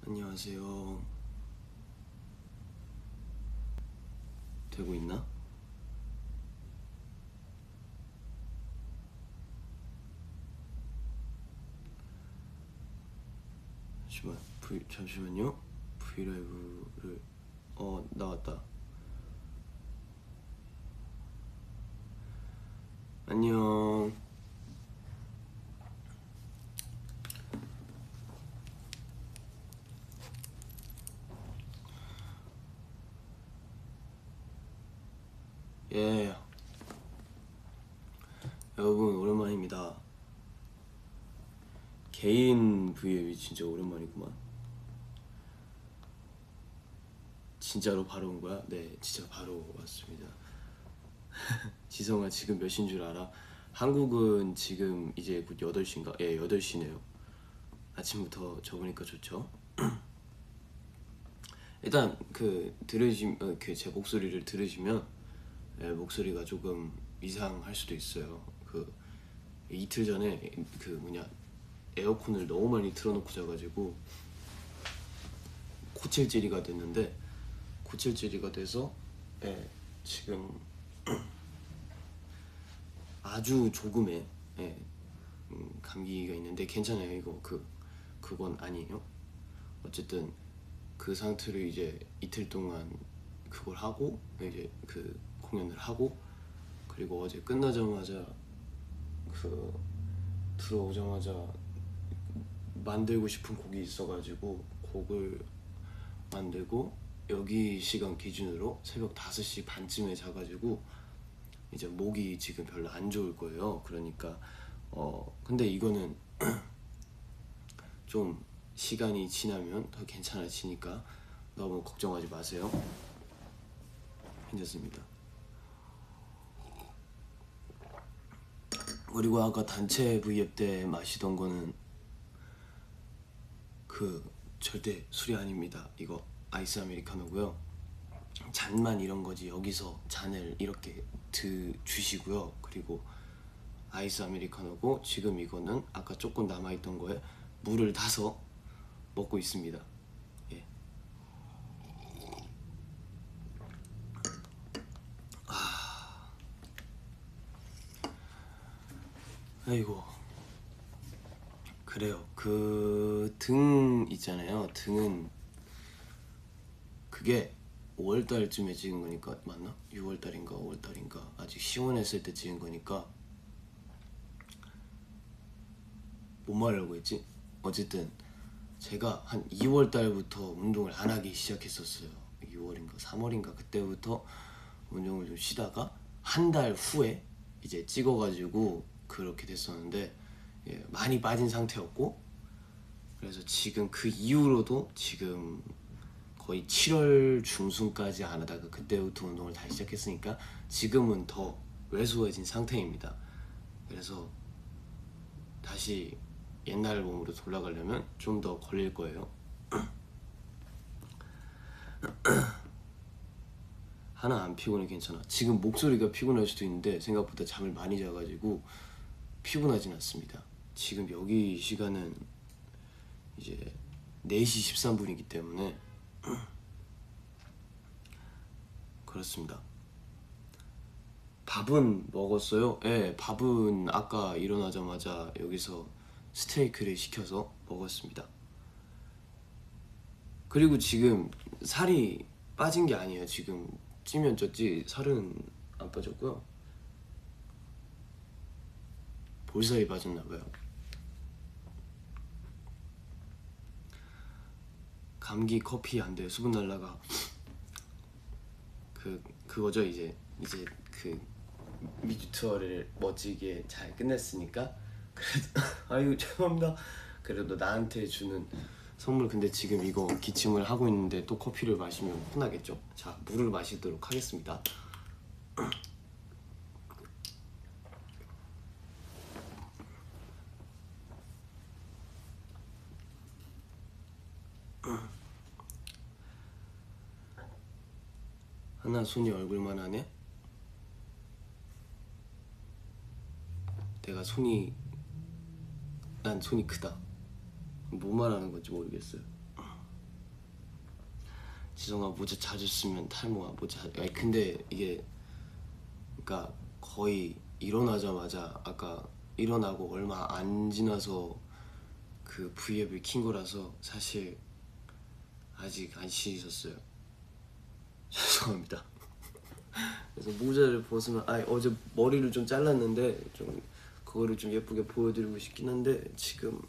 안녕하세요. 되고 있나? 잠시만요. 브이라이브를 나왔다. 안녕. 예. 여러분 오랜만입니다. 개인 브이앱이 진짜 오랜만이구만. 진짜로 바로 온 거야? 네, 진짜 바로 왔습니다. 지성아, 지금 몇 시인 줄 알아? 한국은 지금 이제 곧 8시인가? 예, 8시네요. 아침부터 적으니까 좋죠? 일단 제 목소리를 들으시면 목소리가 조금 이상할 수도 있어요. 이틀 전에 에어컨을 너무 많이 틀어놓고 자가지고 코찔찔이가 됐는데, 코찔찔이가 돼서 지금 아주 조금의 감기가 있는데 괜찮아요. 이거 그건 아니에요. 어쨌든 그 상태로 이제 이틀 동안 그걸 하고 이제 공연을 하고, 그리고 어제 끝나자마자 들어오자마자 만들고 싶은 곡이 있어가지고 곡을 만들고, 여기 시간 기준으로 새벽 5시 반쯤에 자가지고 이제 목이 지금 별로 안 좋을 거예요. 그러니까 근데 이거는 좀 시간이 지나면 더 괜찮아지니까 너무 걱정하지 마세요. 괜찮습니다. 그리고 아까 단체 V앱 때 마시던 거는 절대 술이 아닙니다. 이거 아이스 아메리카노고요. 잔만 이런 거지, 여기서 잔을 이렇게 주시고요. 그리고 아이스 아메리카노고, 지금 이거는 아까 조금 남아있던 거에 물을 타서 먹고 있습니다. 예. 아이고, 그래요. 등 있잖아요. 등은 그게 5월달쯤에 찍은 거니까, 맞나? 6월달인가 5월달인가 아직 시원했을 때 찍은 거니까. 뭔 말하려고 했지? 어쨌든 제가 한 2월달부터 운동을 안 하기 시작했었어요. 6월인가 3월인가 그때부터 운동을 좀 쉬다가 한 달 후에 이제 찍어가지고 그렇게 됐었는데, 많이 빠진 상태였고, 그래서 지금 그 이후로도 지금 거의 7월 중순까지 안 하다가 그때부터 운동을 다시 시작했으니까 지금은 더 왜소해진 상태입니다. 그래서 다시 옛날 몸으로 돌아가려면 좀 더 걸릴 거예요. 하나 안 피곤해, 괜찮아. 지금 목소리가 피곤할 수도 있는데 생각보다 잠을 많이 자가지고 피곤하진 않습니다. 지금 여기 시간은 이제 4시 13분이기 때문에 그렇습니다. 밥은 먹었어요? 네, 밥은 아까 일어나자마자 여기서 스테이크를 시켜서 먹었습니다. 그리고 지금 살이 빠진 게 아니에요. 지금 찌면 쪘지 살은 안 빠졌고요. 볼살이 빠졌나봐요. 감기, 커피 안 돼요. 수분 날라가. 그거죠. 이제 미주 투어를 멋지게 잘 끝냈으니까 그래도 아유 죄송합니다. 그래도 나한테 주는 선물. 근데 지금 이거 기침을 하고 있는데 또 커피를 마시면 혼나겠죠? 자, 물을 마시도록 하겠습니다. 하나 손이 얼굴만 하네? 난 손이 크다. 뭐 말하는 건지 모르겠어요. 지성아 모자 자주 쓰면 탈모야 모자. 아니 근데 이게 그러니까 거의 일어나자마자 아까 일어나고 얼마 안 지나서 그 V앱을 킨 거라서 사실 아직 안 씻었어요. 죄송합니다. 그래서 모자를 벗으면 어제 머리를 좀 잘랐는데 좀 그거를 좀 예쁘게 보여드리고 싶긴 한데 지금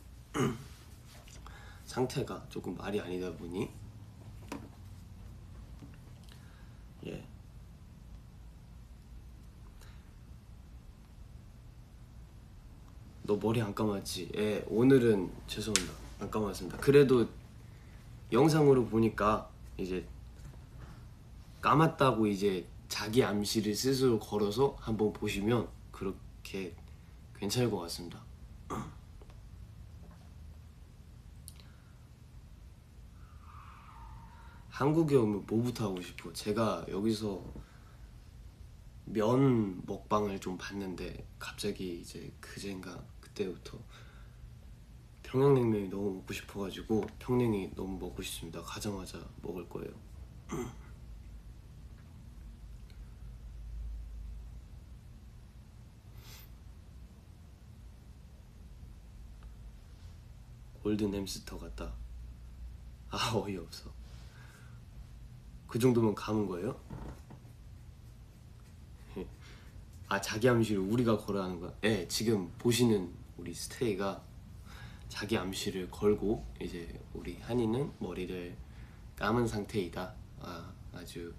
상태가 조금 말이 아니다 보니 예. 너 머리 안 감았지? 예, 오늘은 죄송합니다. 안 감았습니다. 그래도 영상으로 보니까 이제 감았다고 이제 자기 암시를 스스로 걸어서 한번 보시면 그렇게 괜찮을 것 같습니다. 한국에 오면 뭐부터 하고 싶어? 제가 여기서 면 먹방을 좀 봤는데 갑자기 이제 그젠가 그때부터 평양냉면이 너무 먹고 싶어가지고 평냉이 너무 먹고 싶습니다. 가자마자 먹을 거예요. 골든 햄스터 같다. 아 어이없어. 그 정도면 감은 거예요? 아 자기 암시를 우리가 걸어야 하는 거야? 네, 지금 보시는 우리 스테이가 자기 암시를 걸고 이제 우리 한이는 머리를 감은 상태이다. 아주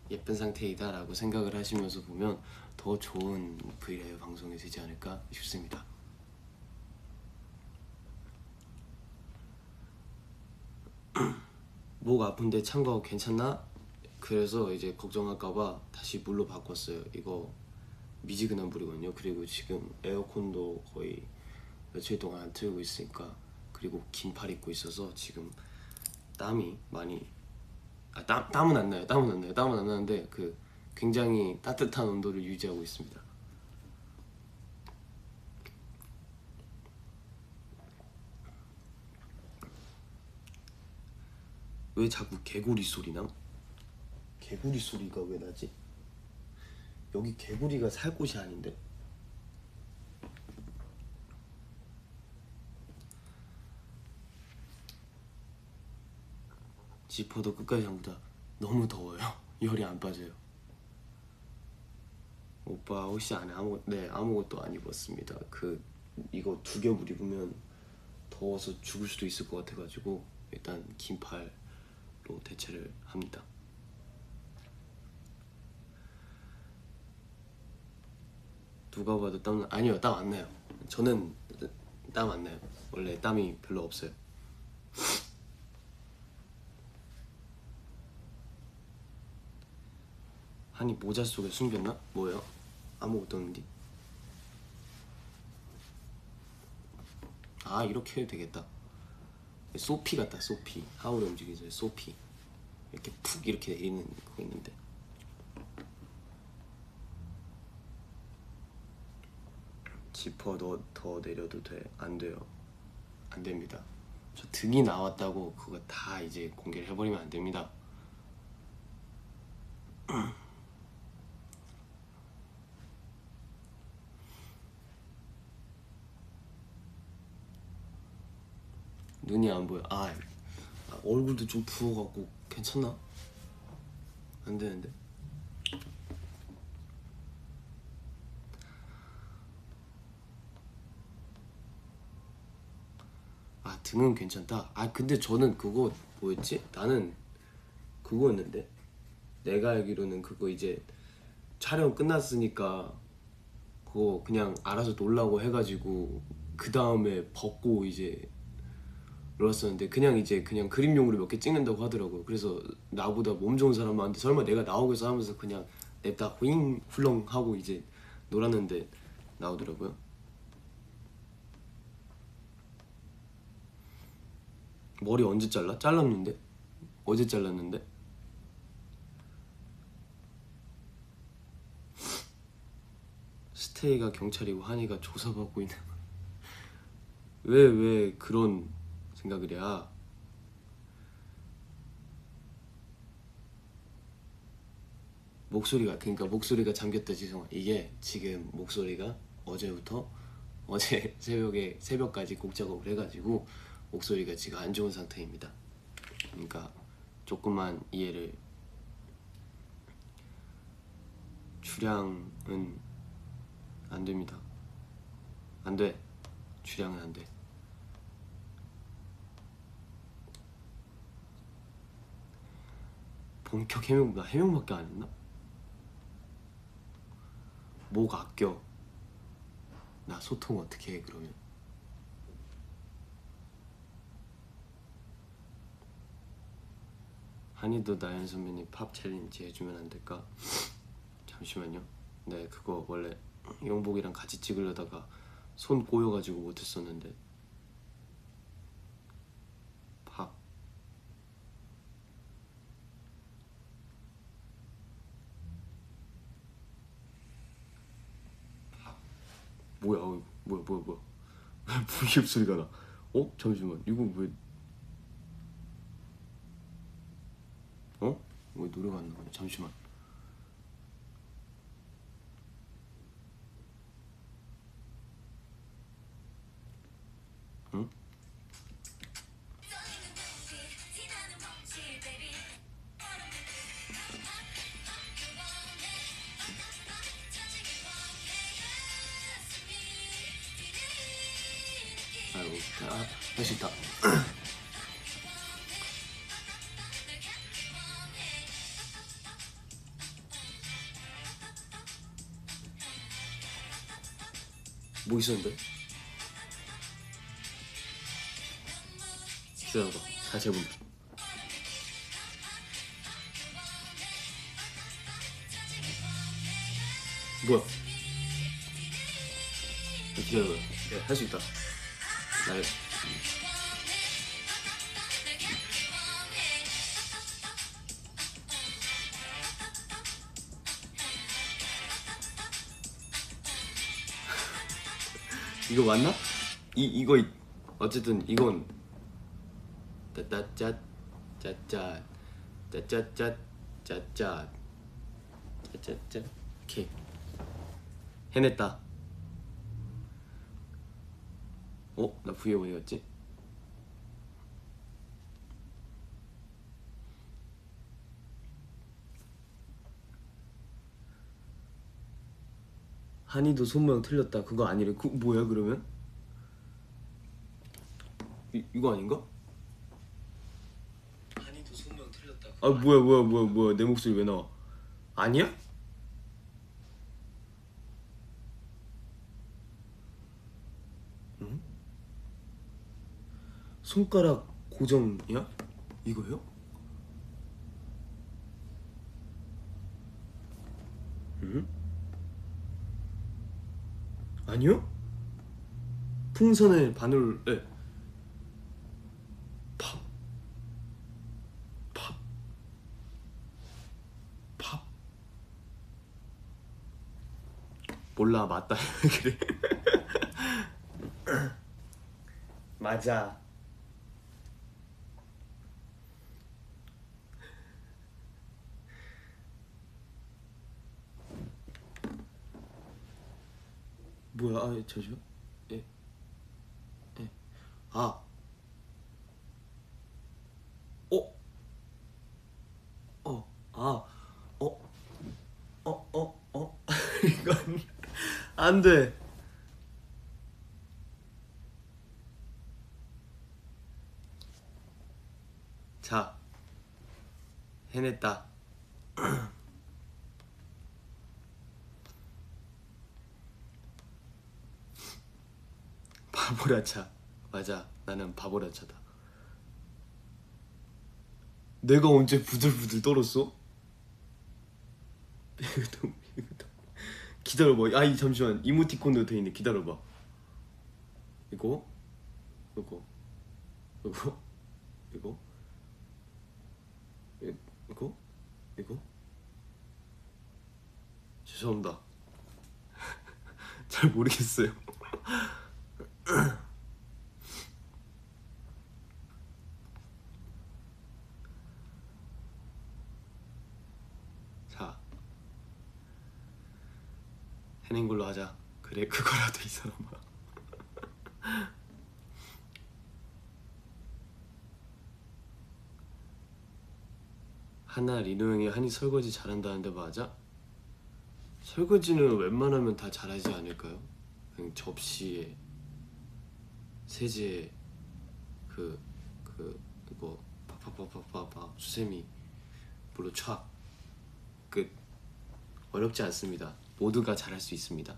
예쁜 상태이다 라고 생각을 하시면서 보면 더 좋은 브이라이브 방송이 되지 않을까 싶습니다. 목 아픈데 찬 거 괜찮나? 그래서 이제 걱정할까봐 다시 물로 바꿨어요. 이거 미지근한 물이거든요. 그리고 지금 에어컨도 거의 며칠 동안 안 틀고 있으니까, 그리고 긴팔 입고 있어서 지금 땀이 많이 땀은 안 나요. 땀은 안 나는데 그 굉장히 따뜻한 온도를 유지하고 있습니다. 왜 자꾸 개구리 소리 남? 개구리 소리가 왜 나지? 여기 개구리가 살 곳이 아닌데? 지퍼도 끝까지 잠그다. 너무 더워요. 열이 안 빠져요. 오빠 혹시 안에 아무것도 안 입었습니다. 이거 두 겹을 입으면 더워서 죽을 수도 있을 것 같아가지고 일단 긴팔로 대체를 합니다. 누가 봐도 아니요, 땀 안 나요. 저는 땀 안 나요. 원래 땀이 별로 없어요. 한이 모자 속에 숨겼나? 뭐예요? 아무것도 없는데. 아 이렇게 해도 되겠다. 소피 같다. 소피. 하울의 움직이기 전에 소피. 이렇게 푹 이렇게 내리는 거 있는데. 지퍼 더 내려도 돼? 안 돼요. 안 됩니다. 저 등이 나왔다고 그거 다 이제 공개를 해버리면 안 됩니다. 눈이 안 보여. 얼굴도 좀 부어갖고 괜찮나? 안 되는데. 등은 괜찮다. 근데 저는 그거 뭐였지? 나는 그거였는데, 내가 알기로는 그거 이제 촬영 끝났으니까 그거 그냥 알아서 놀라고 해가지고 그 다음에 벗고 이제 놀았었는데, 그냥 그림용으로 몇 개 찍는다고 하더라고요. 그래서 나보다 몸 좋은 사람한테 설마 내가 나오겠어 하면서 그냥 냅다 후잉 훌렁 하고 이제 놀았는데 나오더라고요. 머리 언제 잘라? 잘랐는데? 어제 잘랐는데? 스테이가 경찰이고 한이가 조사받고 있는. 왜 그런 생각을 해? 목소리가 그러니까 목소리가 잠겼다 죄송해요. 이게 지금 목소리가 어제부터 어제 새벽까지 곡 작업을 해가지고 목소리가 지금 안 좋은 상태입니다. 그러니까 조금만 이해를. 주량은 안 됩니다. 안 돼. 주량은 안 돼. 본격 해명, 나 해명밖에 안 했나? 목 아껴. 나 소통 어떻게 해 그러면? 한이도 나연 선배님 팝 챌린지 해주면 안 될까? 잠시만요. 네 그거 원래 용복이랑 같이 찍으려다가 손 꼬여가지고 못했었는데. 팝 뭐야 뭐야 왜 V앱 소리가 나? 어? 잠시만 이거 왜 어? 왜 노래가 안 나오냐? 잠시만. 응? 아이고 할 수 있다. 뭐 있었는데? 기다려봐. 다시 해본다. 뭐야? 기다려봐. 네, 할 수 있다. 나 이거 맞나? 이거 어쨌든 이건 따따짜 짜짜 짜짜짜 짜짜 짜짜짜. 오케이 해냈다. 어? 나 V에 어디 갔지? 한이도 손모양 틀렸다. 그거 아니래. 그 뭐야 그러면? 이거 아닌가? 한이도 손모양 틀렸다. 아 뭐야 내 목소리 왜 나와? 아니야? 응? 손가락 고정이야? 이거요? 응? 아니요? 풍선을 바늘에 팝 몰라 맞다. 그래. 맞아. 뭐야? 아 잠시만. 예. 예. 아. 어? 어. 아. 어. 이건 안 돼. 자. 해냈다. 바보라차. 맞아. 나는 바보라차다. 내가 언제 부들부들 떨었어? 기다려봐. 아이 잠시만. 이모티콘도 돼있네. 기다려봐. 이거 이거 이거 이거 이거 이거 죄송합니다. 잘 모르겠어요. 자 하는 걸로 하자. 그래 그거라도 이 사람아. 하나 리노 형이 한이 설거지 잘한다는데 맞아? 설거지는 웬만하면 다 잘하지 않을까요? 그냥 접시에 세제에 이거 팍팍팍팍팍 수세미 물로 촥 끝. 어렵지 않습니다. 모두가 잘할 수 있습니다.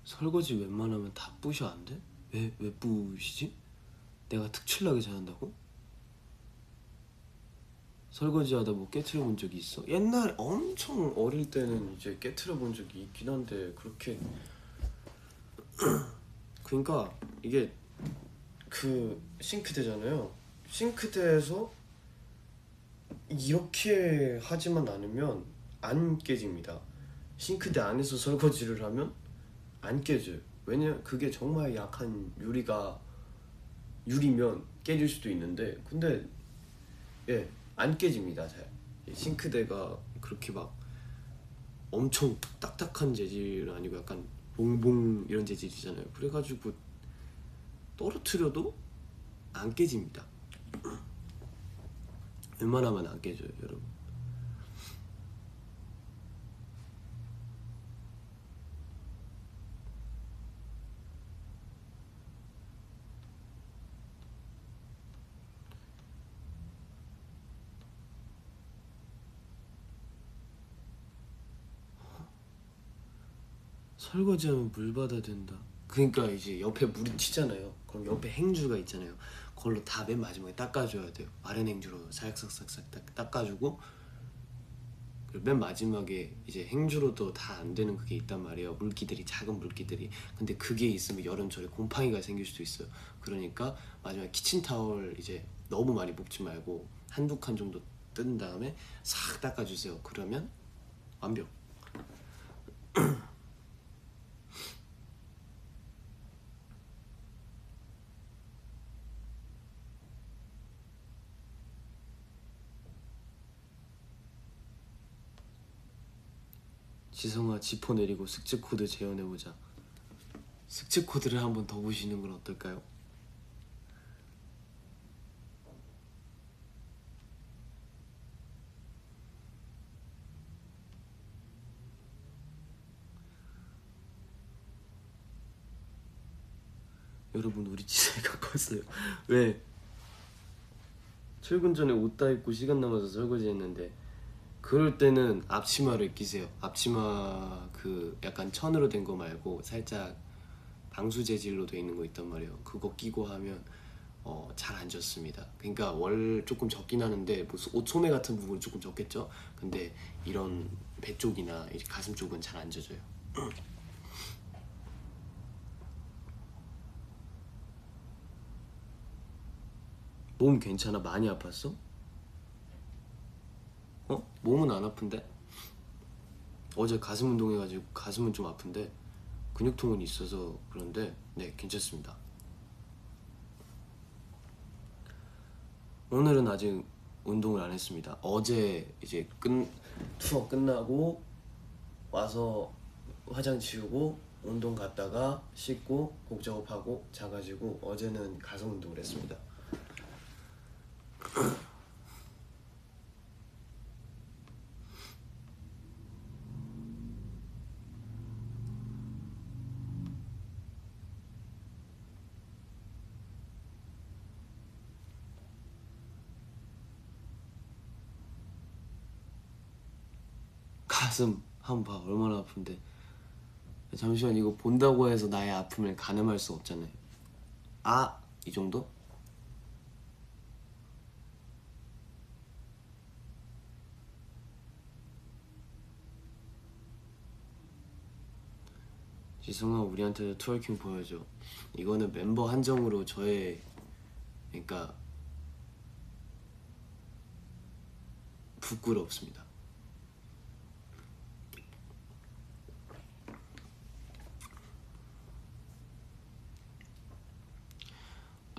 설거지 웬만하면 다 부셔 안 돼? 왜 부시지? 내가 특출나게 잘한다고? 설거지하다 뭐 깨트려 본 적이 있어? 옛날 엄청 어릴 때는 이제 깨트려 본 적이 있긴 한데 그렇게 그러니까 이게 그 싱크대잖아요. 싱크대에서 이렇게 하지만 않으면 안 깨집니다. 싱크대 안에서 설거지를 하면 안 깨져요. 왜냐 그게 정말 약한 유리면 깨질 수도 있는데 근데 예, 안 깨집니다. 잘. 싱크대가 그렇게 막 엄청 딱딱한 재질은 아니고 약간 봉봉 이런 재질이잖아요. 그래가지고 떨어뜨려도 안 깨집니다. 웬만하면 안 깨져요, 여러분. 설거지하면 물 받아야 된다. 그러니까 이제 옆에 물이 튀잖아요. 그럼 옆에 행주가 있잖아요. 그걸로 다 맨 마지막에 닦아줘야 돼요. 마른 행주로 살짝살짝 닦아주고 그리고 맨 마지막에 이제 행주로도 다 안 되는 그게 있단 말이에요. 물기들이 작은 물기들이. 근데 그게 있으면 여름철에 곰팡이가 생길 수도 있어요. 그러니까 마지막에 키친타월 이제 너무 많이 볶지 말고 한두 칸 정도 뜬 다음에 싹 닦아주세요. 그러면 완벽. 지성아 지퍼 내리고 숙제 코드 재현해보자. 숙제 코드를 한번 더 보시는 건 어떨까요? 여러분 우리 지성이가 컸어요. 왜? 출근 전에 옷 다 입고 시간 남아서 설거지 했는데 그럴 때는 앞치마를 끼세요. 앞치마 그 약간 천으로 된 거 말고 살짝 방수 재질로 돼 있는 거 있단 말이에요. 그거 끼고 하면 잘 안 젖습니다. 그러니까 월 조금 젖긴 하는데 뭐 옷 소매 같은 부분 조금 젖겠죠. 근데 이런 배 쪽이나 가슴 쪽은 잘 안 젖어요. 몸 괜찮아? 많이 아팠어? 몸은 안 아픈데? 어제 가슴 운동해가지고 가슴은 좀 아픈데 근육통은 있어서 그런데 네 괜찮습니다. 오늘은 아직 운동을 안 했습니다. 어제 이제 투어 끝나고 와서 화장 지우고 운동 갔다가 씻고 곡 작업하고 자가지고 어제는 가슴 운동을 했습니다. 가슴 한번 봐 얼마나 아픈데. 잠시만 이거 본다고 해서 나의 아픔을 가늠할 수 없잖아요. 이 정도? 지성아 우리한테도 트월킹 보여줘. 이거는 멤버 한정으로 저의 그러니까 부끄럽습니다.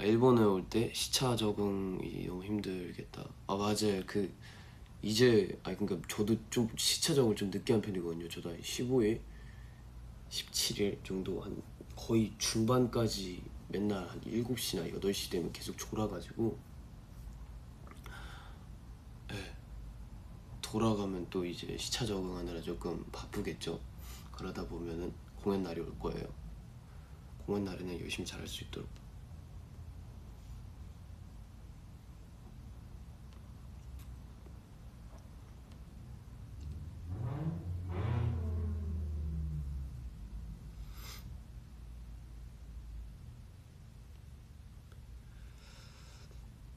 일본에 올 때 시차 적응이 너무 힘들겠다. 아 맞아요. 그 이제 그러니까 저도 좀 시차 적응을 좀 늦게 한 편이거든요. 저도 한 15일, 17일 정도 한 거의 중반까지 맨날 한 7시나 8시 되면 계속 졸아가지고 네, 돌아가면 또 이제 시차 적응하느라 조금 바쁘겠죠. 그러다 보면은 공연 날이 올 거예요. 공연 날에는 열심히 잘할 수 있도록.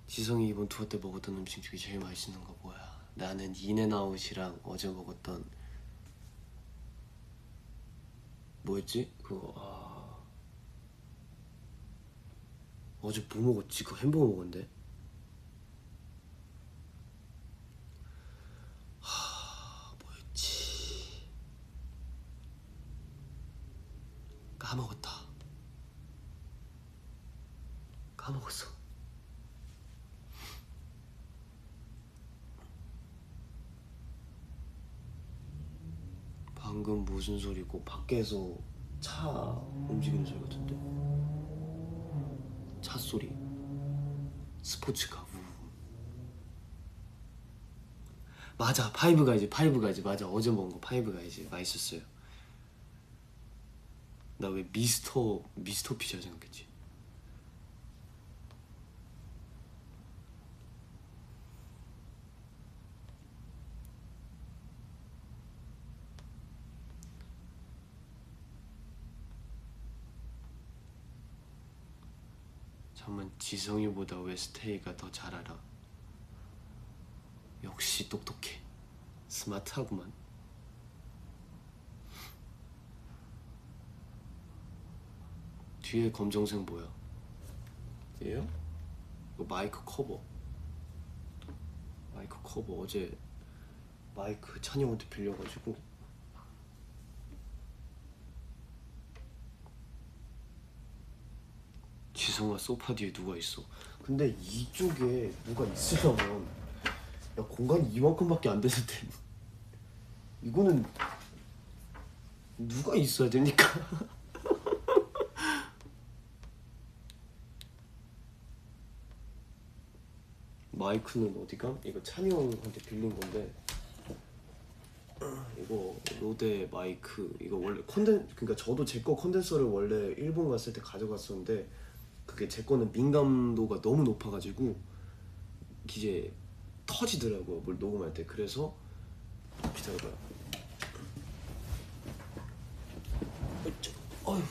지성이 이번 투어 때 먹었던 음식 중에 제일 맛있는 거 뭐야? 나는 인앤아웃이랑 어제 먹었던 뭐였지? 그거 어제 뭐 먹었지? 그거 햄버거 먹었는데 뭐였지? 까먹었어. 방금 무슨 소리고? 밖에서 차 움직이는 소리 같은데? 차 소리. 스포츠카. 맞아, 파이브가이즈 맞아. 어제 먹은 거 파이브가이즈 맛있었어요. 나 왜 미스터 피자 생각했지? 잠만, 지성이보다 왜 스테이가 더 잘 알아? 역시 똑똑해. 스마트하구만. 뒤에 검정색 뭐야? 얘요? 이거 마이크 커버. 어제 마이크 찬영한테 빌려가지고 지성아 소파 뒤에 누가 있어. 근데 이쪽에 누가 있으려면 야 공간이 이만큼밖에 안 되는데 이거는 누가 있어야 되니까. 마이크는 어디가? 이거 찬이 형한테 빌린 건데 이거 로데 마이크 이거 원래 그러니까 저도 제 거 컨덴서를 원래 일본 갔을 때 가져갔었는데 그게 제 거는 민감도가 너무 높아가지고 이제 터지더라고요 뭘 녹음할 때. 그래서 기다려봐요. 어휴.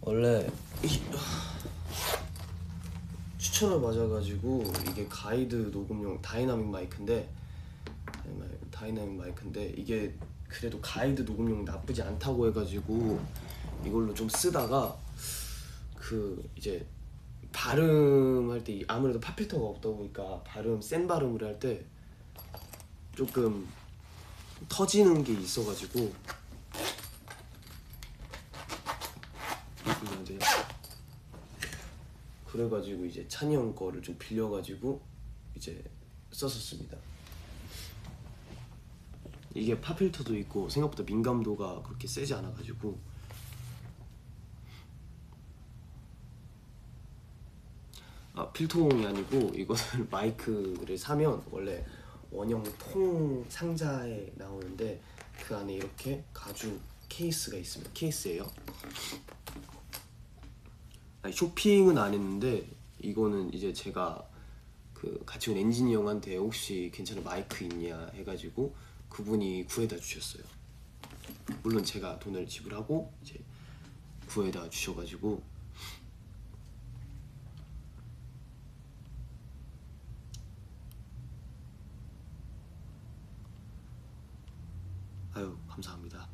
원래 추천을 맞아가지고 이게 가이드 녹음용 다이나믹 마이크인데 이게 그래도 가이드 녹음용 나쁘지 않다고 해가지고 이걸로 좀 쓰다가 그 이제 발음할 때 아무래도 팝필터가 없다 보니까 센 발음을 할 때 조금 터지는 게 있어가지고 그래가지고 이제 찬이 형 거를 좀 빌려가지고 이제 썼었습니다. 이게 팝필터도 있고 생각보다 민감도가 그렇게 세지 않아가지고 필통이 아니고 이거는 마이크를 사면 원래 원형 통 상자에 나오는데 그 안에 이렇게 가죽 케이스가 있습니다. 케이스예요. 쇼핑은 안 했는데 이거는 이제 제가 그 같이 온 엔지니어 형한테 혹시 괜찮은 마이크 있냐 해가지고 그분이 구해다 주셨어요. 물론 제가 돈을 지불하고 이제 구해다 주셔가지고 아유 감사합니다.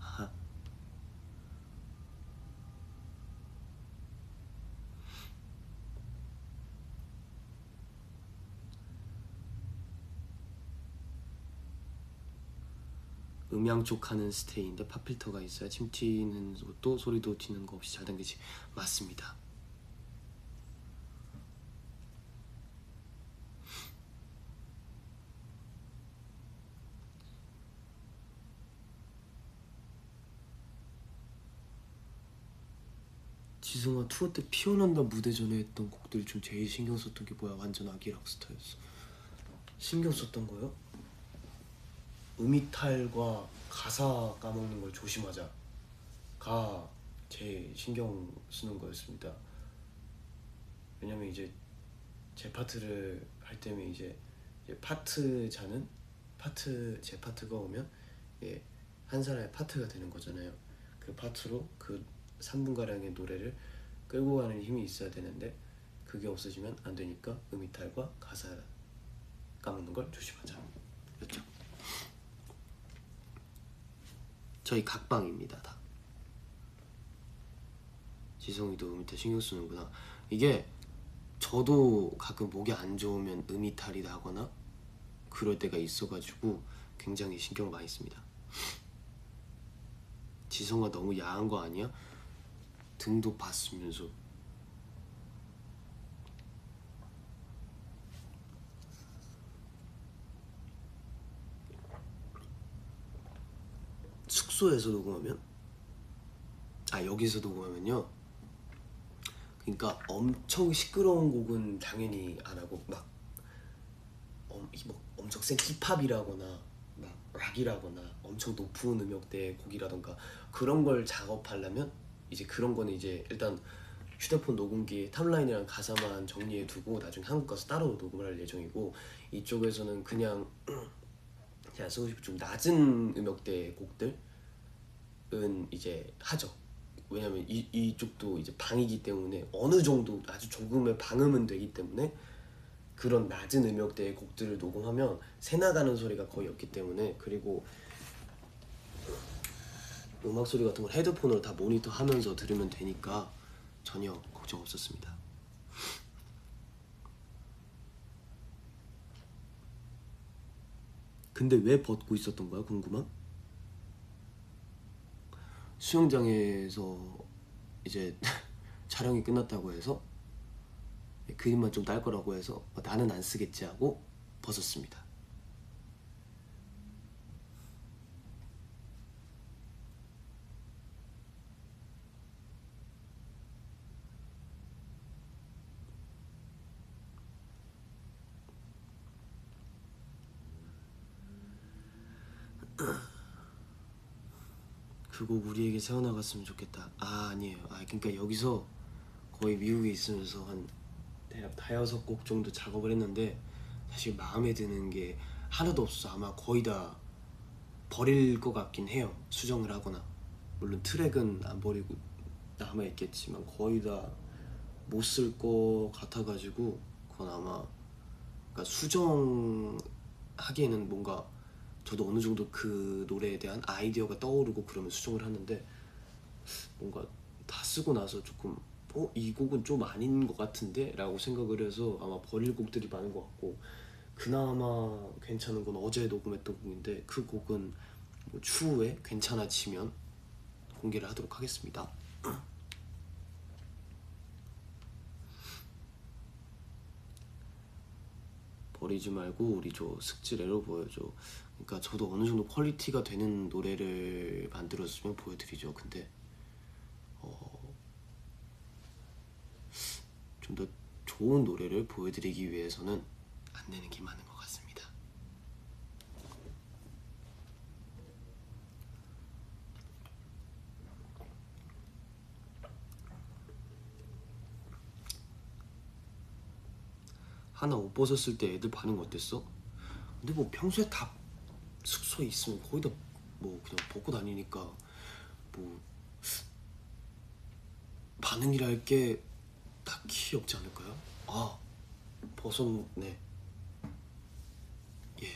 음양쪽 하는 스테이인데 팝필터가 있어야 침 튀는 것도 소리도 튀는 거 없이 잘 당기지. 맞습니다. 지승아 투어 때 피어난다 무대 전에 했던 곡들 중 제일 신경 썼던 게 뭐야? 완전 아기 락스타였어. 신경 썼던 거요? 음이탈과 가사 까먹는 걸 조심하자가 제일 신경 쓰는 거였습니다. 왜냐면 이제 제 파트를 할 때면 이제 파트 자는 제 파트가 오면 한 사람의 파트가 되는 거잖아요. 그 파트로 그 3분가량의 노래를 끌고 가는 힘이 있어야 되는데 그게 없어지면 안 되니까 음이탈과 가사 까먹는 걸 조심하자 였죠. 저희 각방입니다. 다. 지성이도 음이탈 신경 쓰는구나. 이게 저도 가끔 목이 안 좋으면 음이탈이 나거나 그럴 때가 있어가지고 굉장히 신경을 많이 씁니다. 지성아 너무 야한 거 아니야? 등도 봤으면서. 숙소에서 녹음하면? 여기서 녹음하면요, 그러니까 엄청 시끄러운 곡은 당연히 안 하고 막 엄청 센 힙합이라거나 막 락이라거나 엄청 높은 음역대의 곡이라던가 그런 걸 작업하려면 이제 그런 거는 이제 일단 휴대폰 녹음기에 탑라인이랑 가사만 정리해 두고 나중에 한국 가서 따로 녹음을 할 예정이고, 이쪽에서는 그냥 제가 쓰고 싶은 좀 낮은 음역대의 곡들은 이제 하죠. 왜냐면 이쪽도 이제 방이기 때문에 어느 정도 아주 조금의 방음은 되기 때문에 그런 낮은 음역대의 곡들을 녹음하면 새 나가는 소리가 거의 없기 때문에, 그리고 음악 소리 같은 걸 헤드폰으로 다 모니터 하면서 들으면 되니까 전혀 걱정 없었습니다. 근데 왜 벗고 있었던 거야? 궁금함? 수영장에서 이제 촬영이 끝났다고 해서 그림만 좀 딸 거라고 해서 나는 안 쓰겠지 하고 벗었습니다. 그거 우리에게 새어나갔으면 좋겠다. 아니에요. 그러니까 여기서 거의 미국에 있으면서 한 대략 5-6곡 정도 작업을 했는데 사실 마음에 드는 게 하나도 없어서 아마 거의 다 버릴 것 같긴 해요. 수정을 하거나. 물론 트랙은 안 버리고 남아있겠지만 거의 다 못 쓸 것 같아가지고 그건 아마, 그러니까 수정하기에는 뭔가 저도 어느 정도 그 노래에 대한 아이디어가 떠오르고 그러면 수정을 하는데, 뭔가 다 쓰고 나서 조금 이 곡은 좀 아닌 것 같은데? 라고 생각을 해서 아마 버릴 곡들이 많은 것 같고, 그나마 괜찮은 건 어제 녹음했던 곡인데 그 곡은 뭐 추후에 괜찮아지면 공개를 하도록 하겠습니다. 버리지 말고 우리 저 슥지레로 보여줘. 그러니까 저도 어느 정도 퀄리티가 되는 노래를 만들었으면 보여드리죠. 근데 좀 더 좋은 노래를 보여드리기 위해서는 안 내는 게 맞는 것 같습니다. 하나 옷 벗었을 때 애들 반응 어땠어? 근데 뭐 평소에 다 숙소에 있으면 거의 다 뭐 그냥 벗고 다니니까 뭐 반응이랄 게 딱히 없지 않을까요? 벗었네. 예.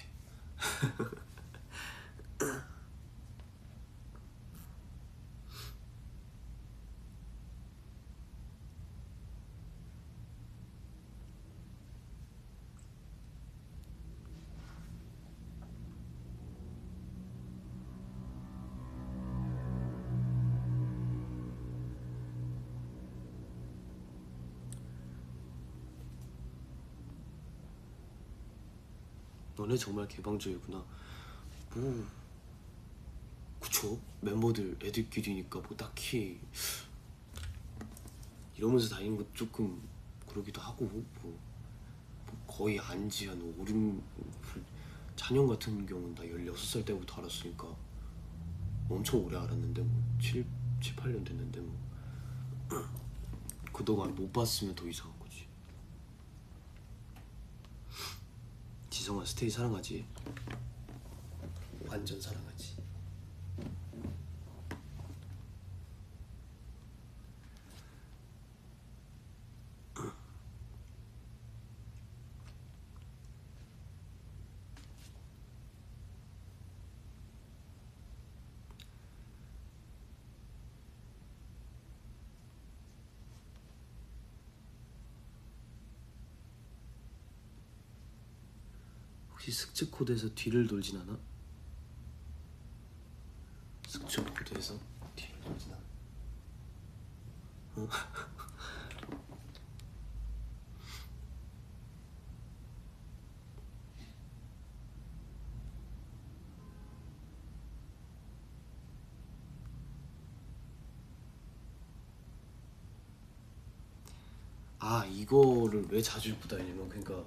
너네 정말 개방적이구나. 뭐 그쵸? 멤버들 애들끼리니까 뭐 딱히 이러면서 다니는 것도 조금 그러기도 하고 뭐 거의 안지 한 5, 6 찬영 같은 경우는 나 16살 때부터 알았으니까 엄청 오래 알았는데 뭐 7, 8년 됐는데 뭐 그동안 못 봤으면 더 이상한 거지. 지성아 스테이 사랑하지? 완전 사랑하지. 혹시 스츠 코드에서 뒤를 돌진 않아? 스츠 코드에서 뒤를 돌진 않아? 어? 아 이거를 왜 자주 입고 다니냐면 그러니까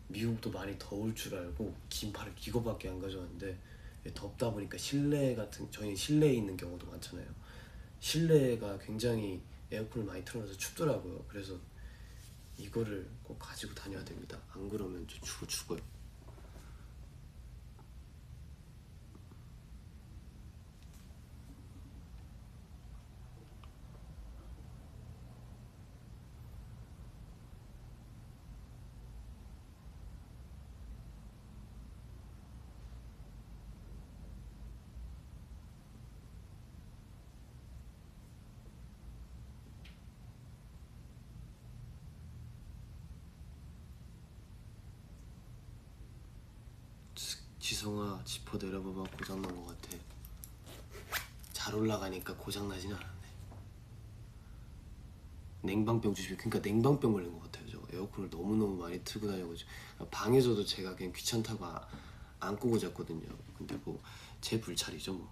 미국도 많이 더울 줄 알고 긴팔을 이거밖에 안 가져왔는데 덥다 보니까 실내 같은 저희는 실내에 있는 경우도 많잖아요. 실내가 굉장히 에어컨을 많이 틀어놔서 춥더라고요. 그래서 이거를 꼭 가지고 다녀야 됩니다. 안 그러면 저 죽어요. 지성아 지퍼 내려봐봐. 고장난 것 같아. 잘 올라가니까 고장나진 않았네. 냉방병 조심해. 그러니까 냉방병 걸린 것 같아요. 저 에어컨을 너무너무 많이 틀고 다녀가지고 방에서도 제가 그냥 귀찮다고 안 끄고 잤거든요. 근데 뭐 제 불찰이죠 뭐.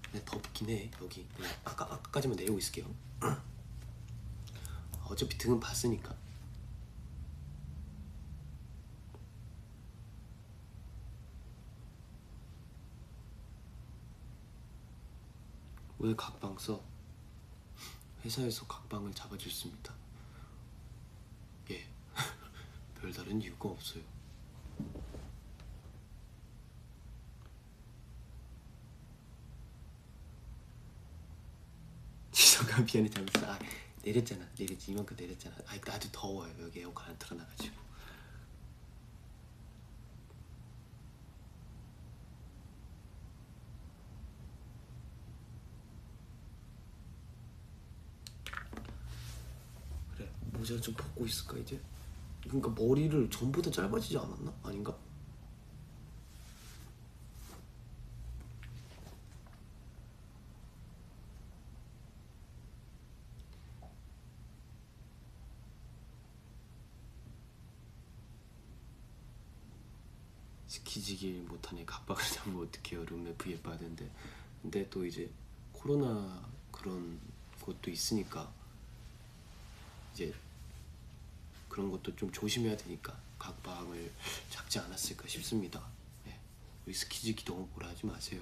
근데 덥긴 해 여기. 그냥 아까까지만 내리고 있을게요. 어차피 등은 봤으니까. 왜 각방 써? 회사에서 각방을 잡아줬습니다. 예. 별다른 이유가 없어요. 지성아 미안해 잘못했어. 아 내렸잖아. 내렸지. 이만큼 내렸잖아. 아 나도 더워요. 여기 에어컨 안 틀어놔가지고. 그래 모자를 좀 벗고 있을까 이제? 그러니까 머리를 전보다 짧아지지 않았나? 아닌가? 지키지길 못하니 각박을 잡으면 어떡해요. 룸메 V에 빠는데. 근데 또 이제 코로나 그런 것도 있으니까 이제 그런 것도 좀 조심해야 되니까 각방을 잡지 않았을까 싶습니다. 네. 우리 스키즈기 너무 뭐라 하지 마세요.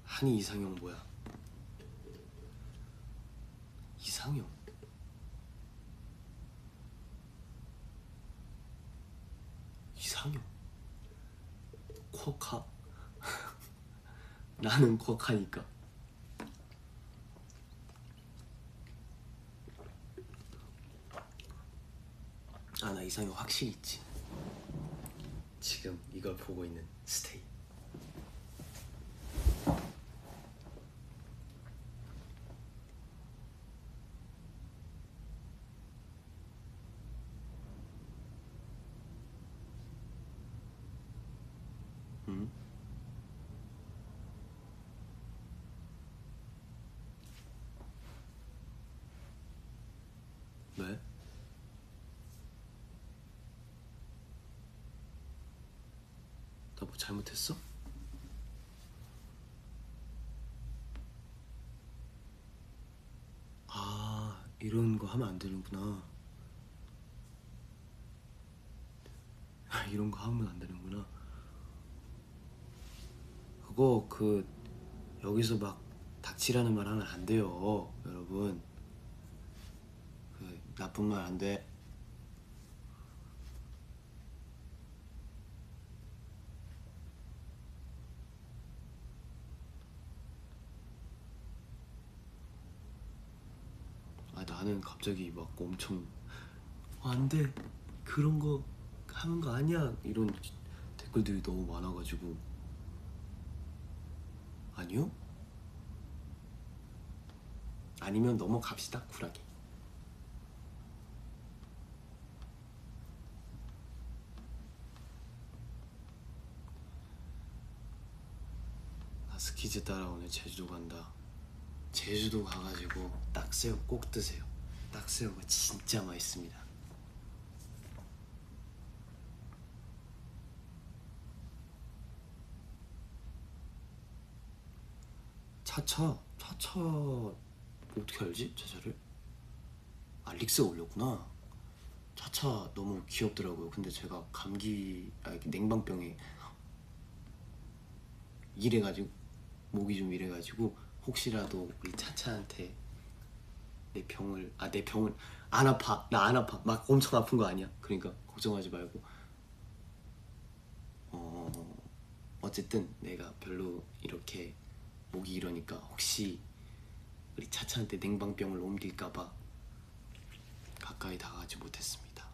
한이 이상형 뭐야? 이상형? 이상형? 쿼카? 나는 쿼카니까. 아 나 이상형 확실히 있지. 지금 이걸 보고 있는 스테이. 응? 왜? 나 뭐 잘못했어? 아, 이런 거 하면 안 되는구나. 이런 거 하면 안 되는구나. 그거 여기서 막 닥치라는 말 하면 안 돼요, 여러분. 나쁜 말 안 돼. 아, 나는 갑자기 막 엄청 안 돼, 그런 거 하는 거 아니야, 이런 댓글들이 너무 많아가지고. 아니요? 아니면 넘어갑시다, 쿨하게. 나 스키즈 따라 오늘 제주도 간다. 제주도 가가지고 딱새우 꼭 드세요. 딱새우가 진짜 맛있습니다. 차차 어떻게 알지? 차차를? 아, 릭스가 올렸구나. 차차 너무 귀엽더라고요. 근데 제가 이렇게 냉방병에 이래가지고, 목이 좀 이래가지고, 혹시라도 우리 차차한테 내 병을 안 아파, 나 안 아파, 막 엄청 아픈 거 아니야. 그러니까 걱정하지 말고, 어쨌든 내가 별로 이렇게 목이 이러니까 혹시 우리 차차한테 냉방병을 옮길까봐 가까이 다가가지 못했습니다.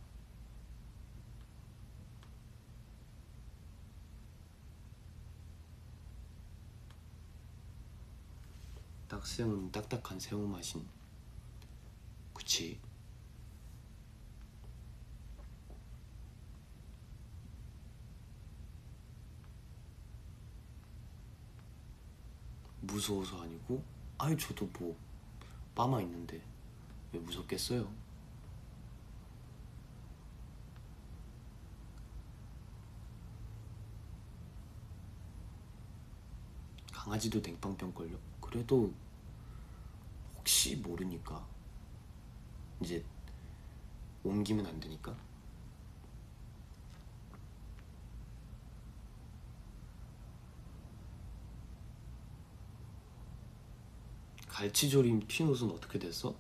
딱새우는 딱딱한 새우 맛인. 그치? 무서워서 아니고, 아니 저도 뭐 빠마 있는데 왜 무섭겠어요? 강아지도 냉방병 걸려? 그래도 혹시 모르니까 이제 옮기면 안 되니까. 갈치조림 핀옷은 어떻게 됐어?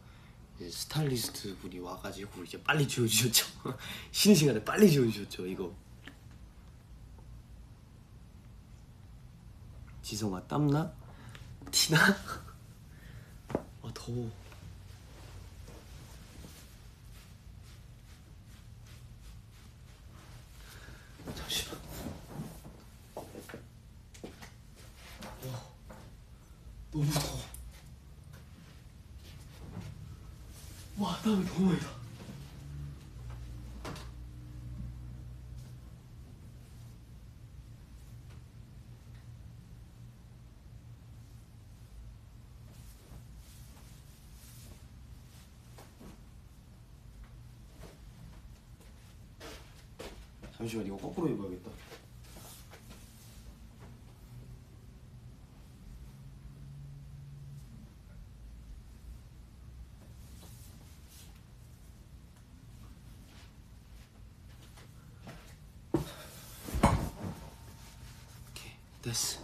이제 스타일리스트 분이 와가지고 이제 빨리 지워주셨죠. 쉬는 시간에 빨리 지워주셨죠. 이거 지성아, 땀나? 티나? 아, 더워. 잠시만. 너무 더워. 와, 땀이 너무 많이 나. 잠시만, 이거 거꾸로 입어야겠다. 오케이, 됐어.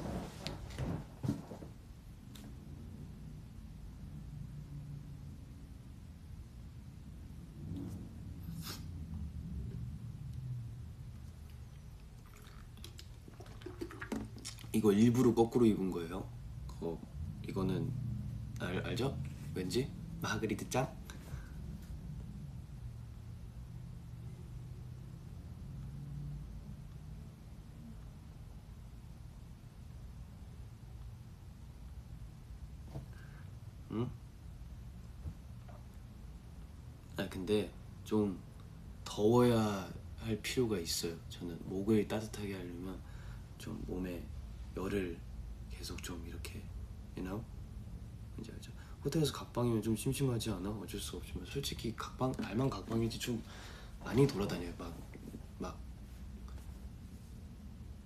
이거 일부러 거꾸로 입은 거예요. 이거는 알죠? 왠지? 마그리트 짱? 근데 좀 더워야 할 필요가 있어요. 저는 목을 따뜻하게 하려면 좀 몸에 열을 계속 좀 이렇게 뭔지 알죠? 호텔에서 각방이면 좀 심심하지 않아? 어쩔 수 없지만 솔직히 각방 날만 각방이지 좀 많이 돌아다녀요. 막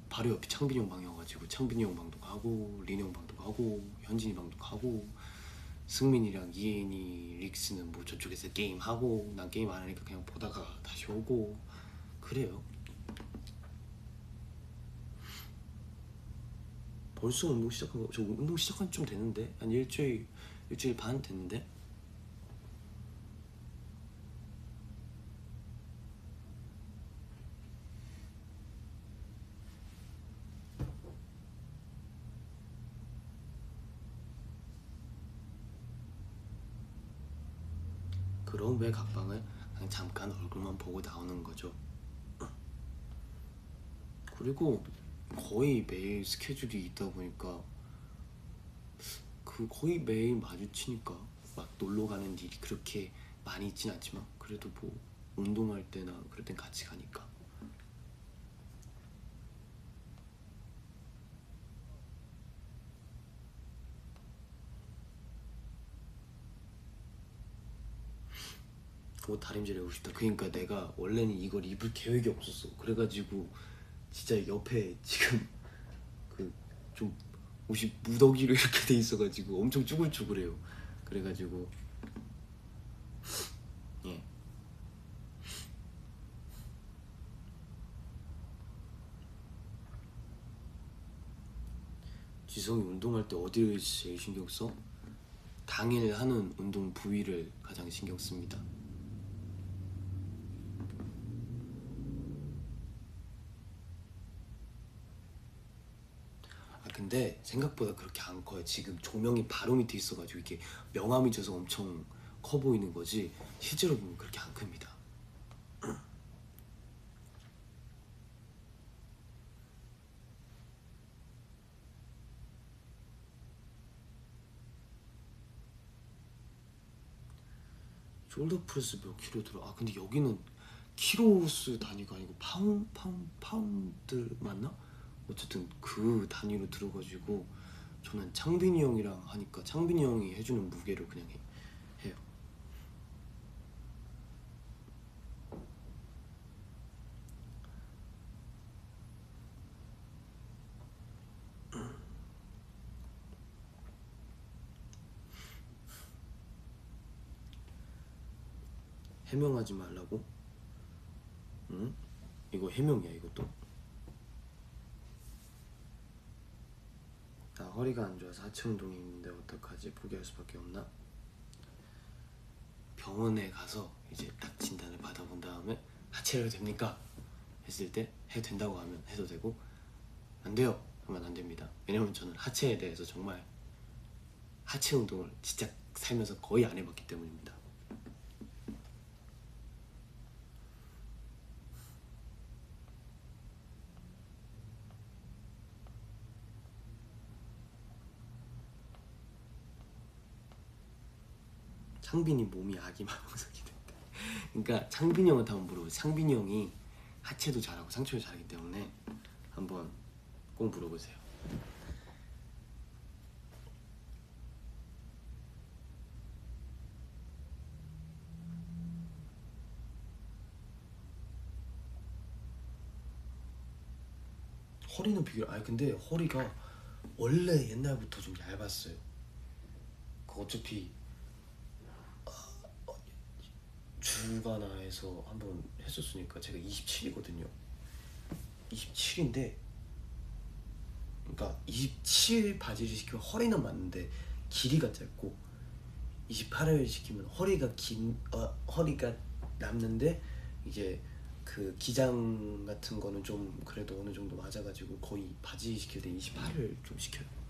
바로 옆이 창빈이 형 방이어가지고 창빈이 형 방도 가고 리니 형 방도 가고 현진이 방도 가고 승민이랑 이혜인이 릭스는 뭐 저쪽에서 게임하고 난 게임 안 하니까 그냥 보다가 다시 오고 그래요. 벌써 운동 시작한 거? 저 운동 시작한 지 좀 됐는데 한 일주일 반 됐는데. 그럼 왜 각방을 그냥 잠깐 얼굴만 보고 나오는 거죠. 그리고 거의 매일 스케줄이 있다 보니까 그 거의 매일 마주치니까 막 놀러 가는 일이 그렇게 많이 있진 않지만 그래도 뭐 운동할 때나 그럴 땐 같이 가니까. 옷 다림질 해보고 싶다. 그러니까 내가 원래는 이걸 입을 계획이 없었어. 그래가지고 진짜 옆에 지금 그 좀 옷이 무더기로 이렇게 돼 있어가지고 엄청 쭈글쭈글해요. 그래가지고 예. 지성이 운동할 때 어디를 제일 신경 써? 당일 하는 운동 부위를 가장 신경 씁니다. 근데 생각보다 그렇게 안 커요. 지금 조명이 바로 밑에 있어가지고 이게 명암이 져서 엄청 커 보이는 거지 실제로 보면 그렇게 안 큽니다. 숄더 프레스 몇 킬로 들어? 아 근데 여기는 킬로수 단위가 아니고 파운드 맞나? 어쨌든 그 단위로 들어가지고 저는 창빈이 형이랑 하니까 창빈이 형이 해주는 무게로 그냥 해요. 해명하지 말라고? 응? 이거 해명이야 이것도? 나 허리가 안 좋아서 하체 운동이 있는데 어떡하지? 포기할 수밖에 없나? 병원에 가서 이제 딱 진단을 받아본 다음에 하체를 해도 됩니까? 했을 때 해도 된다고 하면 해도 되고 안 돼요 하면 안 됩니다. 왜냐면 저는 하체에 대해서 정말 하체 운동을 진짜 살면서 거의 안 해봤기 때문입니다. 창빈이 몸이 아기 마방석이 됐대. 그러니까 창빈이 형한테 한번 물어보세요. 창빈이 형이 하체도 잘하고 상체도 잘하기 때문에 한번 꼭 물어보세요. 허리는 비교 아니 근데 허리가 원래 옛날부터 좀 얇았어요. 그 어차피 주가나에서 한번 했었으니까 제가 27이거든요. 27인데 그러니까 27 바지를 시키면 허리는 맞는데 길이가 짧고 28을 시키면 허리가 남는데 이제 그 기장 같은 거는 좀 그래도 어느 정도 맞아가지고 거의 바지 시킬 때 28을 좀 시켜요.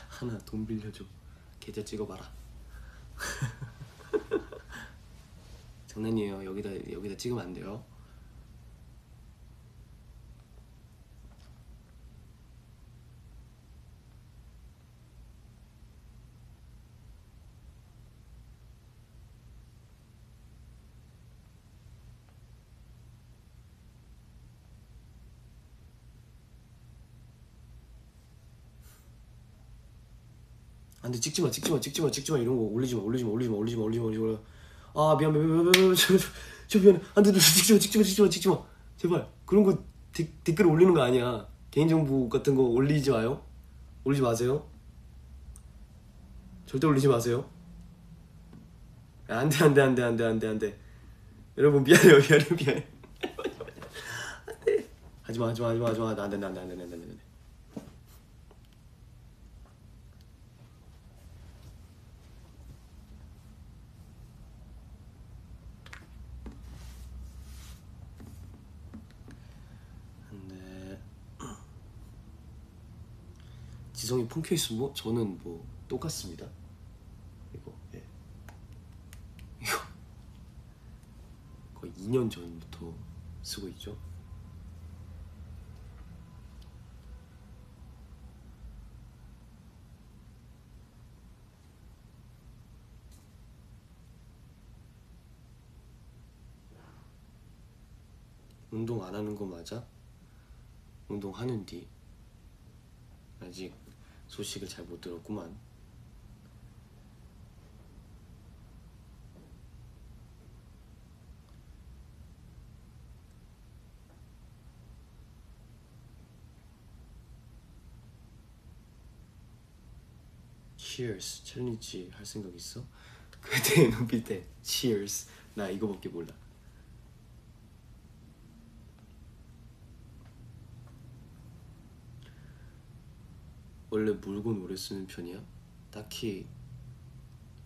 하나 돈 빌려줘. 계좌 찍어봐라. 장난이에요. 여기다 찍으면 안 돼요. 안돼, 찍지마 이런 거 올리지마. 아 미안 저 미안해. 안돼, 찍지마 제발. 그런 거 댓글 올리는 거 아니야. 개인정보 같은 거 올리지 마요. 올리지 마세요. 절대 올리지 마세요. 안돼. 여러분 미안해요. 미안해. 안돼. 하지마. 안돼. 지성이 폰 케이스 뭐? 저는 뭐 똑같습니다. 이거 이거 거의 2년 전부터 쓰고 있죠. 운동 안 하는 거 맞아? 운동하는 뒤 아직 소식을 잘 못 들었구만. Cheers 챌린지 할 생각 있어? 그때 눈빛에 Cheers 나 이거밖에 몰라. 원래 물건 오래 쓰는 편이야? 딱히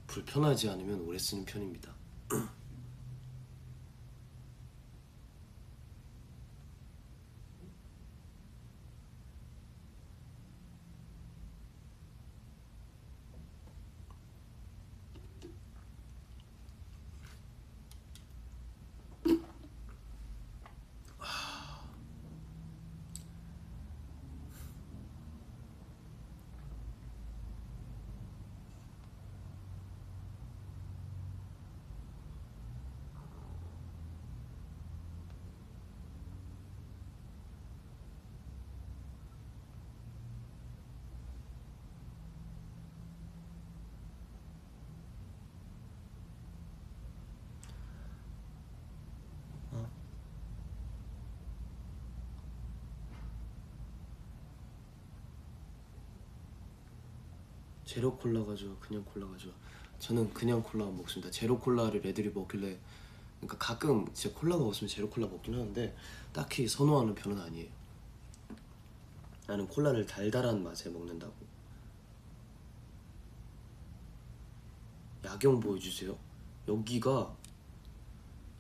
불편하지 않으면 오래 쓰는 편입니다. 제로 콜라 가져와, 그냥 콜라 가져와. 저는 그냥 콜라 먹습니다. 제로 콜라를 애들이 먹길래, 그러니까 가끔 진짜 콜라가 없으면 제로 콜라 먹긴 하는데 딱히 선호하는 편은 아니에요. 나는 콜라를 달달한 맛에 먹는다고. 야경 보여주세요. 여기가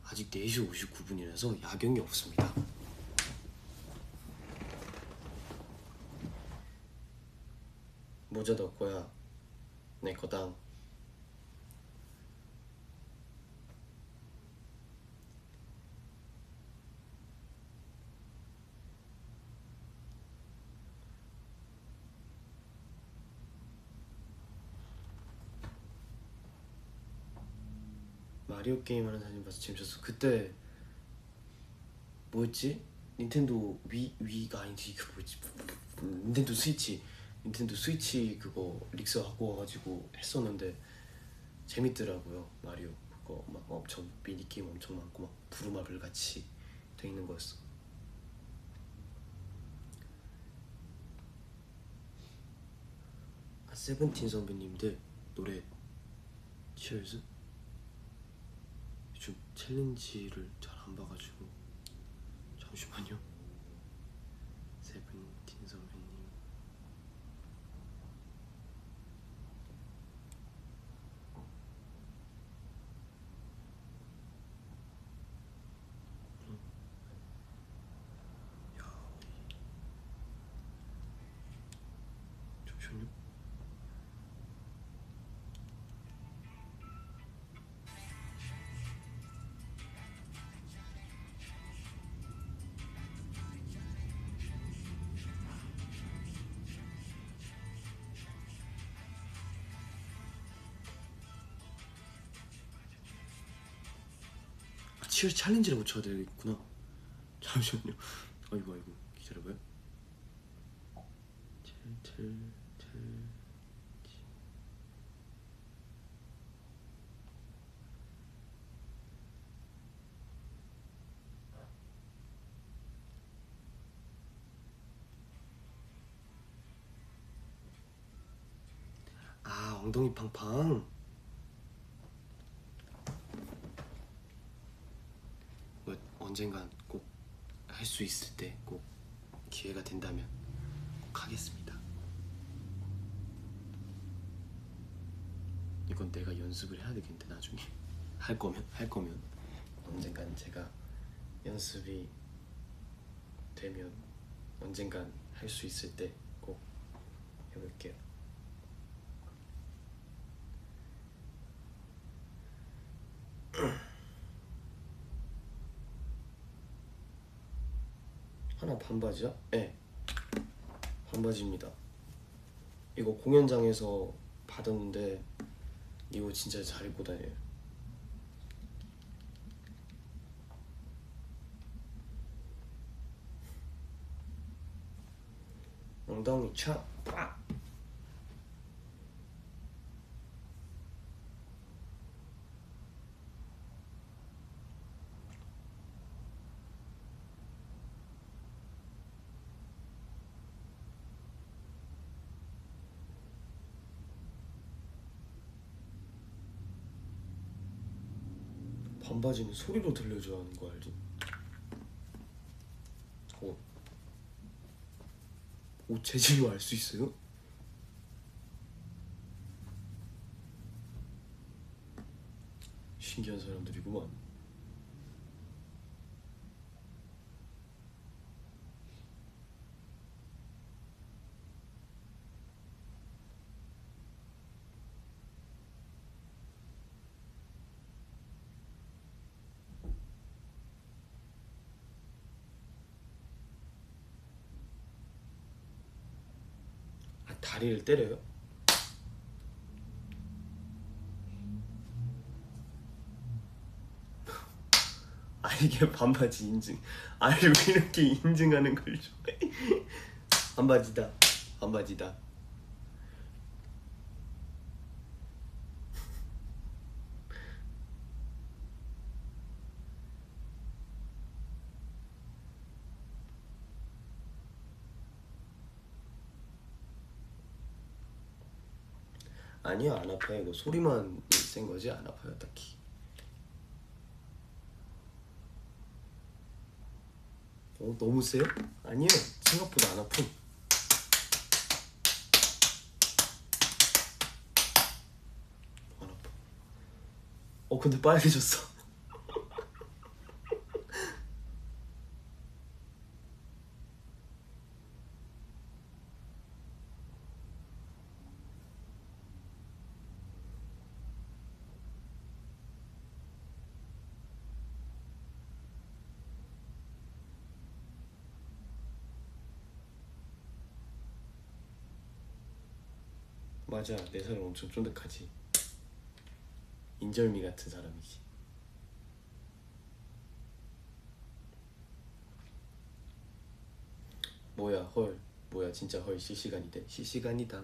아직 4시 59분이라서 야경이 없습니다. 모자 너 거야. 내 거당. 마리오 게임 하는 사진 봐서 재밌었어. 그때 뭐였지? 닌텐도 위가 아니지, 그 뭐였지? 닌텐도 스위치 그거 릭스 갖고 와가지고 했었는데 재밌더라고요. 마리오 그거 막 엄청 미니게임 엄청 많고 막 부루마블 같이 돼 있는 거였어. 세븐틴 선배님들 노래 치얼스? 요즘 챌린지를 잘 안 봐가지고 잠시만요. 세븐틴 선배님 잠시만요. 치얼 챌린지를 못 쳐야 되겠구나. 잠시만요. 아이고 기다려봐요. 아, 엉덩이 팡팡. 뭐 언젠간 꼭 할 수 있을 때, 꼭 기회가 된다면 꼭 하겠습니다. 이건 내가 연습을 해야 되겠는데, 나중에 할 거면 언젠간 제가 연습이 되면 언젠간 할 수 있을 때 꼭 해볼게요. 하나 반바지야? 네, 반바지입니다. 이거 공연장에서 받았는데 이거 진짜 잘 입고 다녀요. 엉덩이 차 빡! 반바지는 소리로 들려줘야 하는 거 알지? 옷 재질로 알 수 있어요? 신기한 사람들이구만. 아, 다리를 때려요? 아, 이게 반바지 인증. 아, 왜 이렇게 인증하는 걸 좋아해? 반바지다. 아니요, 안 아파요. 이거 소리만 센 거지 안 아파요, 딱히. 너무 세요? 아니요, 생각보다 안 아픔. 안 아파. 근데 빨개졌어. 맞아, 내 사람 엄청 쫀득하지. 인절미 같은 사람이지. 뭐야 진짜 헐. 실시간이다.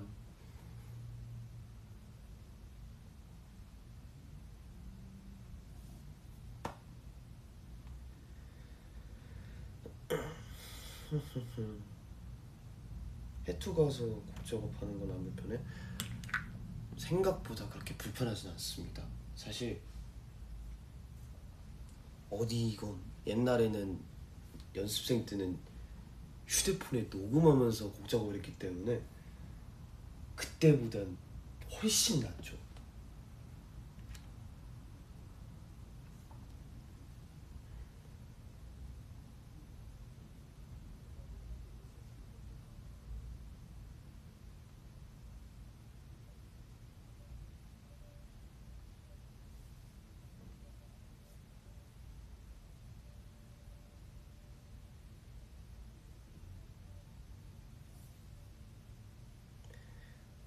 해투 가서 곡 작업하는 건 안 불편해? 생각보다 그렇게 불편하진 않습니다. 사실 어디건 옛날에는 연습생 때는 휴대폰에 녹음하면서 곡 작업을 했기 때문에 그때보단 훨씬 낫죠.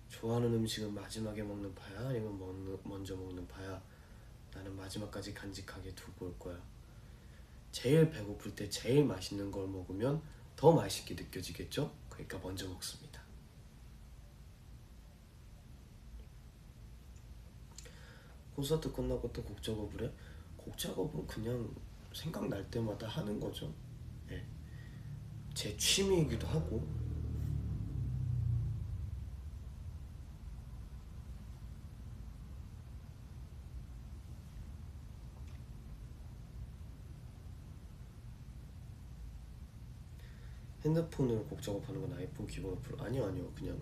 좋아하는 음식은 마지막에 먹는 파야? 아니면 먼저 먹는 파야? 나는 마지막까지 간직하게 두고 올 거야. 제일 배고플 때 제일 맛있는 걸 먹으면 더 맛있게 느껴지겠죠? 그러니까 먼저 먹습니다. 콘서트 끝나고 또 곡 작업을 해? 곡 작업은 그냥 생각날 때마다 하는 거죠. 네. 제 취미이기도 하고. 핸드폰으로 곡 작업하는 건 아이폰 기본 어플? 아니요. 그냥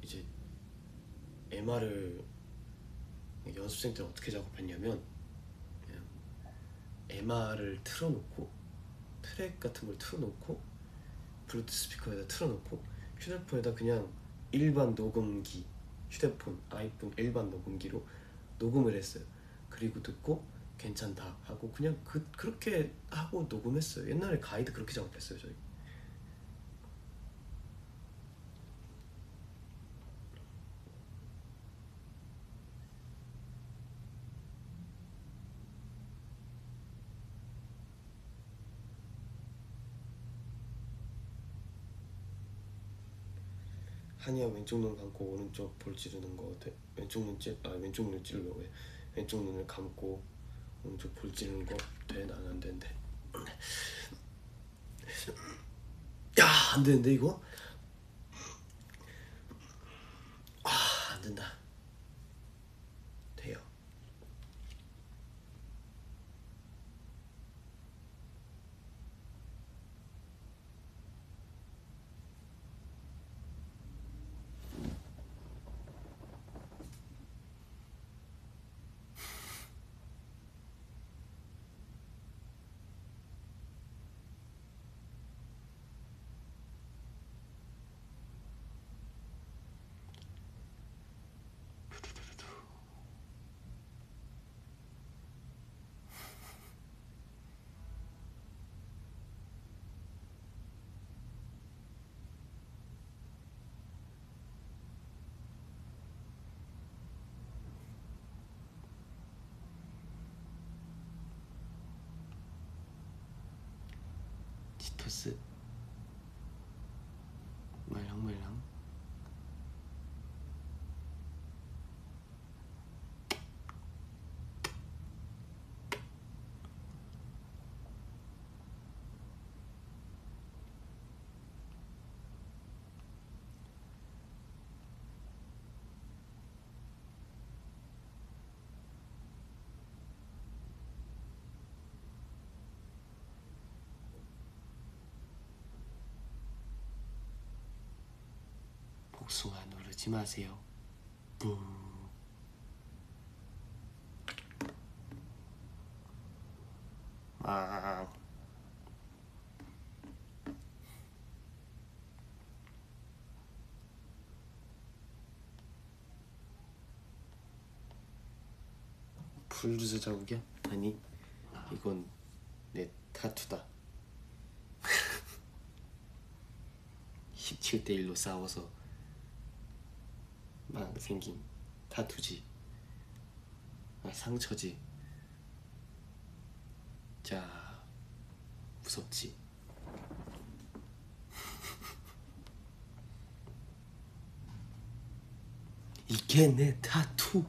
이제 MR을 연습생 때 어떻게 작업했냐면 그냥 MR을 틀어놓고 트랙 같은 걸 틀어놓고 블루투스 스피커에다 틀어놓고 휴대폰에다 그냥 일반 녹음기, 휴대폰 아이폰 일반 녹음기로 녹음을 했어요. 그리고 듣고 괜찮다 하고 그냥 그렇게 하고 녹음했어요. 옛날에 가이드 그렇게 작업했어요 저희. 한이야 왼쪽 눈 감고 오른쪽 볼 찌르는 거 어때? 왼쪽 눈 찌르려고 해. 왼쪽 눈을 감고 오른쪽 볼 찌르는 거 돼? 난 안 되는데. 야, 안 되는데 이거? 안 된다. 돼요. 치토스 말랑말랑. 복숭아 누르지 마세요. 부. 풀주스 자국이야? 아니, 이건 내 타투다. 17대 1로 싸워서 막 생긴 타투지. 상처지. 자, 무섭지. 이게 내 타투.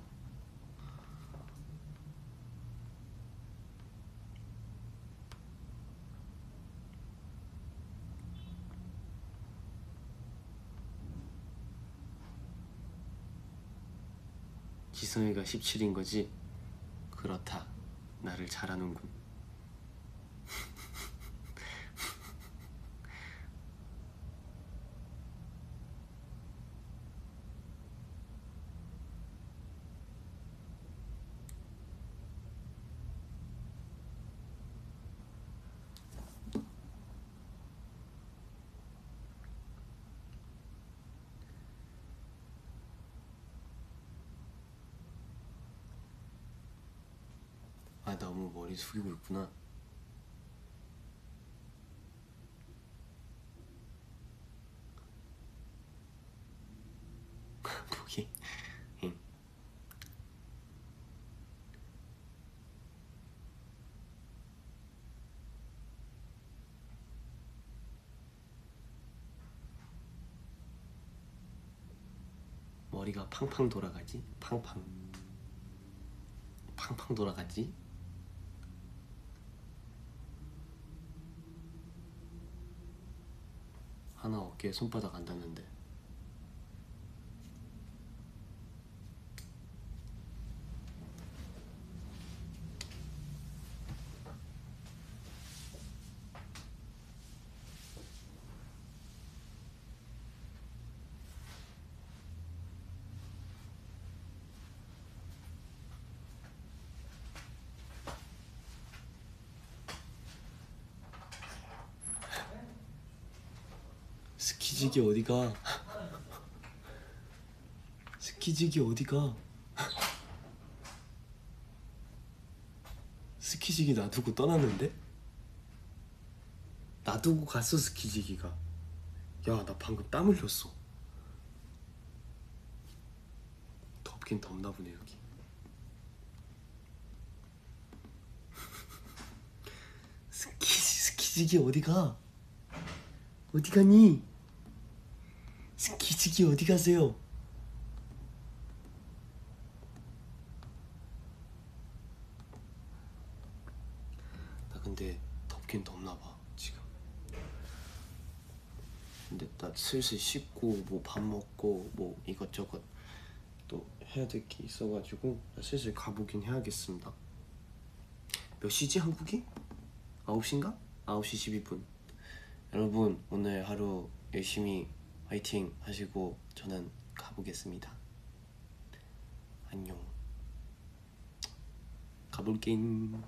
지성이가 17인 거지? 그렇다. 나를 잘하는군. 너무 머리 숙이고 있구나. 보기. 머리가 팡팡 돌아가지? 팡팡 돌아가지? 하나 어깨에 손바닥 안 닿는데. 스키지기 어디가? 스키지기 어디가? 스키지기 놔두고 떠났는데? 놔두고 갔어 스키지기가. 야, 나 방금 땀 흘렸어. 덥긴 덥나 보네 여기. 스키지기 어디가? 어디 가니? 스키지기 어디 가세요? 나 근데 덥긴 덥나 봐 지금. 근데 나 슬슬 씻고 뭐 밥 먹고 뭐 이것저것 또 해야 될 게 있어가지고 나 슬슬 가보긴 해야겠습니다. 몇 시지 한국이? 9시인가? 9시 12분. 여러분 오늘 하루 열심히 화이팅 하시고 저는 가보겠습니다. 안녕. 가볼게임.